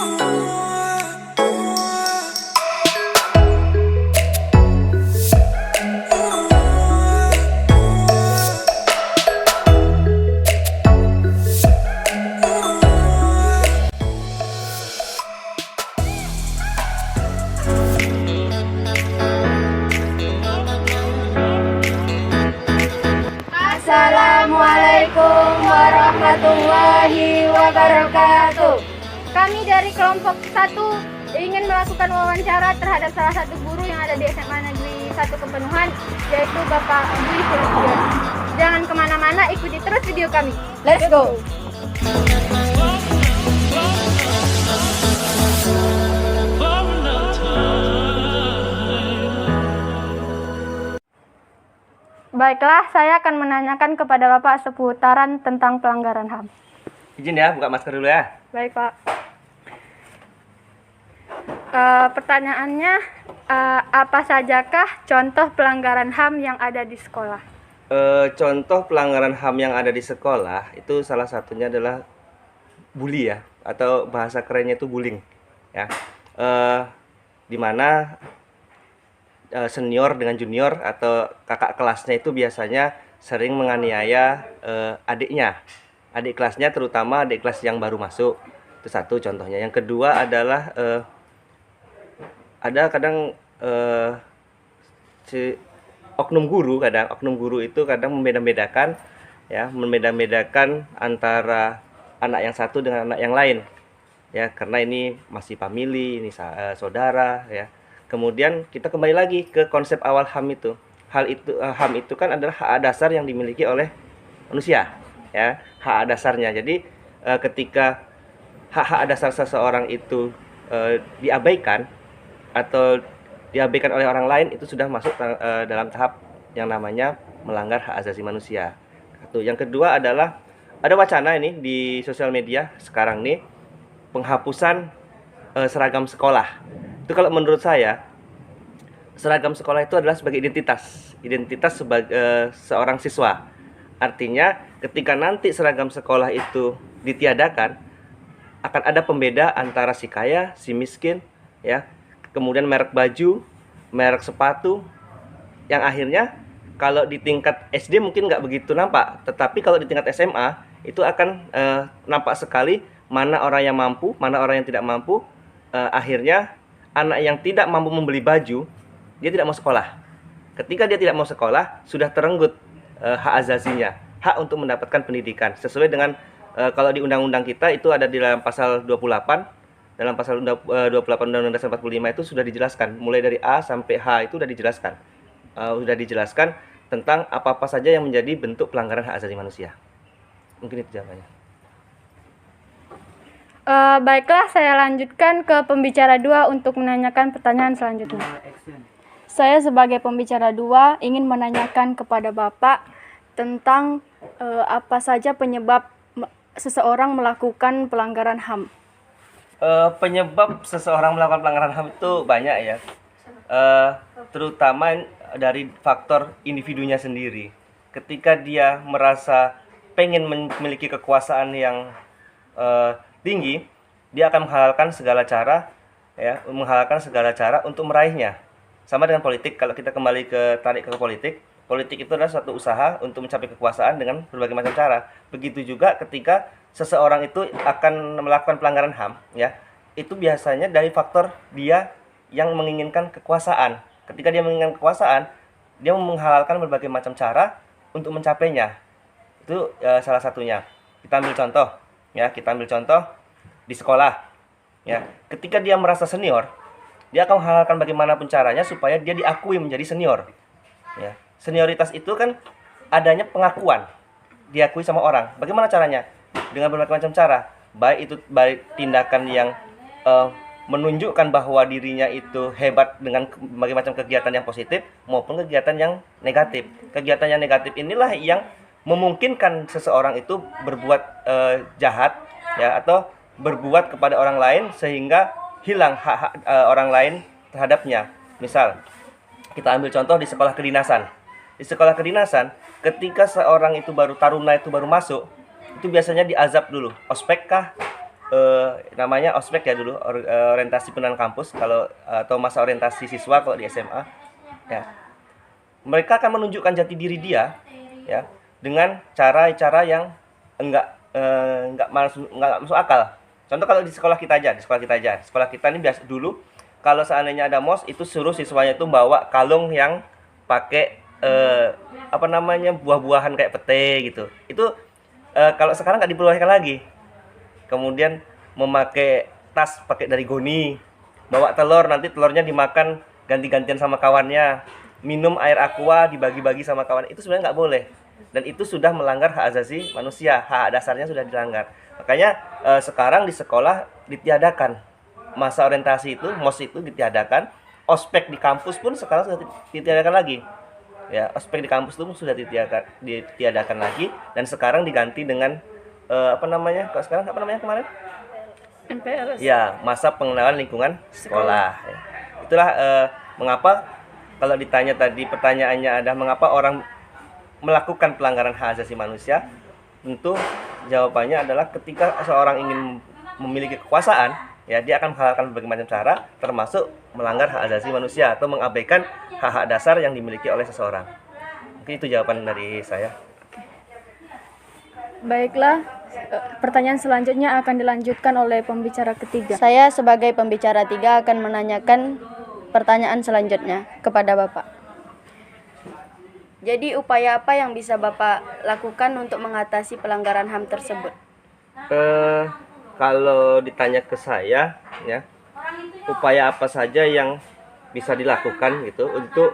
Assalamualaikum warahmatullahi wabarakatuh. Kami dari kelompok 1 ingin melakukan wawancara terhadap salah satu guru yang ada di SMA Negeri 1 Kepenuhan, yaitu Bapak Dwi Sulistyo. Jangan kemana-mana, ikuti terus video kami. Let's go! Baiklah, saya akan menanyakan kepada Bapak seputaran tentang pelanggaran HAM. Izin ya, buka masker dulu ya. Baik, Pak. Pertanyaannya, apa sajakah contoh pelanggaran HAM yang ada di sekolah? Contoh pelanggaran HAM yang ada di sekolah itu salah satunya adalah bully ya, atau bahasa kerennya itu bullying ya. Di mana senior dengan junior atau kakak kelasnya itu biasanya sering menganiaya adik kelasnya, terutama adik kelas yang baru masuk. Itu satu contohnya. Yang kedua adalah ada kadang si oknum guru itu kadang membeda-bedakan antara anak yang satu dengan anak yang lain ya, karena ini masih family, ini saudara ya. Kemudian kita kembali lagi ke konsep awal HAM itu. HAM itu kan adalah hak dasar yang dimiliki oleh manusia, ya, hak dasarnya. Jadi ketika hak dasar seseorang itu diabaikan atau diabaikan oleh orang lain, itu sudah masuk dalam tahap yang namanya melanggar hak asasi manusia. Satu. Yang kedua adalah ada wacana ini di sosial media sekarang nih, penghapusan seragam sekolah. Itu kalau menurut saya, seragam sekolah itu adalah sebagai identitas sebagai seorang siswa. Artinya ketika nanti seragam sekolah itu ditiadakan, akan ada pembeda antara si kaya, si miskin, ya. Kemudian merek baju, merek sepatu, yang akhirnya kalau di tingkat SD mungkin nggak begitu nampak, tetapi kalau di tingkat SMA itu akan nampak sekali mana orang yang mampu, mana orang yang tidak mampu. Akhirnya anak yang tidak mampu membeli baju, dia tidak mau sekolah. Ketika dia tidak mau sekolah, sudah terenggut hak asasinya, hak untuk mendapatkan pendidikan. Sesuai dengan kalau di undang-undang kita itu ada di dalam pasal 28, dalam pasal 28 Undang-Undang Dasar 45 itu sudah dijelaskan, mulai dari A sampai H itu sudah dijelaskan tentang apa-apa saja yang menjadi bentuk pelanggaran hak asasi manusia. Mungkin itu jawabannya. Baiklah, saya lanjutkan ke pembicara 2 untuk menanyakan pertanyaan selanjutnya. Saya sebagai pembicara 2 ingin menanyakan kepada Bapak tentang apa saja penyebab seseorang melakukan pelanggaran HAM. Penyebab seseorang melakukan pelanggaran HAM itu banyak ya, terutama dari faktor individunya sendiri. Ketika dia merasa pengen memiliki kekuasaan yang tinggi, dia akan menghalalkan segala cara untuk meraihnya. Sama dengan politik, kalau kita kembali tarik ke politik itu adalah suatu usaha untuk mencapai kekuasaan dengan berbagai macam cara. Begitu juga ketika seseorang itu akan melakukan pelanggaran HAM, ya, itu biasanya dari faktor dia yang menginginkan kekuasaan. Ketika dia menginginkan kekuasaan, dia menghalalkan berbagai macam cara untuk mencapainya. Itu salah satunya. Kita ambil contoh di sekolah, ya. Ketika dia merasa senior, dia akan menghalalkan bagaimanapun caranya supaya dia diakui menjadi senior, ya. Senioritas itu kan adanya pengakuan, diakui sama orang. Bagaimana caranya? Dengan berbagai macam cara, baik tindakan yang menunjukkan bahwa dirinya itu hebat dengan berbagai macam kegiatan yang positif maupun kegiatan yang negatif. Kegiatan yang negatif inilah yang memungkinkan seseorang itu berbuat jahat, ya, atau berbuat kepada orang lain sehingga hilang hak orang lain terhadapnya. Misal, kita ambil contoh di sekolah kedinasan. Di sekolah kedinasan, ketika seorang itu taruna itu baru masuk, itu biasanya diazab dulu. Ospek kah? namanya ospek ya dulu, orientasi pengenalan kampus kalau atau masa orientasi siswa kalau di SMA ya. Mereka akan menunjukkan jati diri dia ya dengan cara-cara yang enggak masuk akal. Contoh kalau di sekolah kita aja, sekolah kita ini biasa dulu kalau seandainya ada MOS itu suruh siswanya itu bawa kalung yang pakai buah-buahan kayak pete gitu. Itu kalau sekarang nggak diperbolehkan lagi. Kemudian memakai tas pakai dari goni, bawa telur, nanti telurnya dimakan ganti-gantian sama kawannya, minum air aqua dibagi-bagi sama kawan, itu sebenarnya nggak boleh, dan itu sudah melanggar hak asasi manusia, hak dasarnya sudah dilanggar. Makanya sekarang di sekolah ditiadakan masa orientasi itu, MOS itu ditiadakan, ospek di kampus pun sekarang sudah ditiadakan lagi. Ya, ospek di kampus itu sudah ditiadakan lagi, dan sekarang diganti dengan kalau sekarang apa namanya kemarin? MPLS. Ya, masa pengenalan lingkungan sekolah. Ya. Itulah mengapa kalau ditanya tadi pertanyaannya ada mengapa orang melakukan pelanggaran hak asasi manusia, tentu jawabannya adalah ketika seorang ingin memiliki kekuasaan, ya dia akan menghalalkan berbagai macam cara, termasuk melanggar hak asasi manusia atau mengabaikan hak-hak dasar yang dimiliki oleh seseorang. Mungkin itu jawaban dari saya. Baiklah, pertanyaan selanjutnya akan dilanjutkan oleh pembicara ketiga. Saya sebagai pembicara 3 akan menanyakan pertanyaan selanjutnya kepada Bapak. Jadi upaya apa yang bisa Bapak lakukan untuk mengatasi pelanggaran HAM tersebut? Kalau ditanya ke saya, ya, upaya apa saja yang bisa dilakukan gitu untuk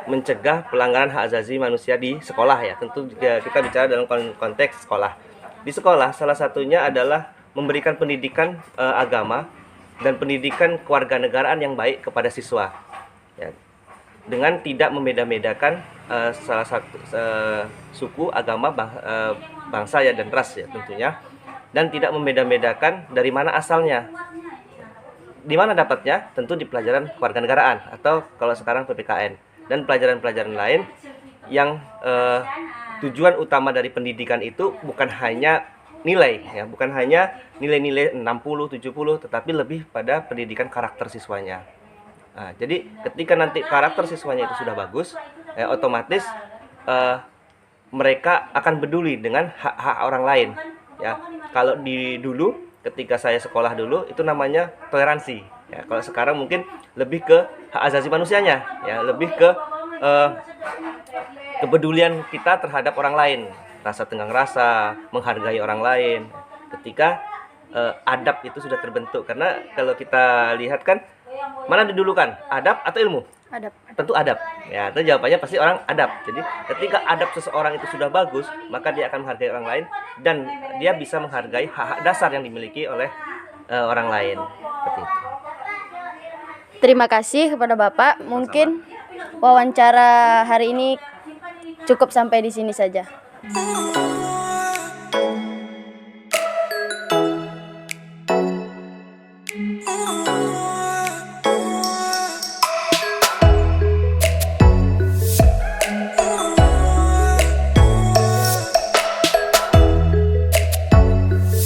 mencegah pelanggaran hak asasi manusia di sekolah ya. Tentu juga kita bicara dalam konteks sekolah. Di sekolah salah satunya adalah memberikan pendidikan agama dan pendidikan kewarganegaraan yang baik kepada siswa. Ya. Dengan tidak membeda-bedakan salah satu suku, agama, bangsa ya dan ras ya tentunya, dan tidak membeda-bedakan dari mana asalnya. Di mana dapatnya? Tentu di pelajaran kewarganegaraan atau kalau sekarang PPKN dan pelajaran-pelajaran lain yang tujuan utama dari pendidikan itu bukan hanya nilai ya, bukan hanya nilai-nilai 60, 70, tetapi lebih pada pendidikan karakter siswanya. Nah, jadi ketika nanti karakter siswanya itu sudah bagus, ya, otomatis mereka akan peduli dengan hak-hak orang lain. Ya, kalau dulu ketika saya sekolah dulu itu namanya toleransi. Ya, kalau sekarang mungkin lebih ke hak asasi manusianya, ya, lebih ke kepedulian kita terhadap orang lain, rasa tenggang rasa, menghargai orang lain. Ketika adab itu sudah terbentuk, karena kalau kita lihat kan mana didulukan, adab atau ilmu? Adab. Tentu adab. Ya, itu jawabannya pasti orang adab. Jadi ketika adab seseorang itu sudah bagus, maka dia akan menghargai orang lain dan dia bisa menghargai hak-hak dasar yang dimiliki oleh orang lain. Seperti itu. Terima kasih kepada Bapak. Mungkin wawancara hari ini cukup sampai di sini saja. Oh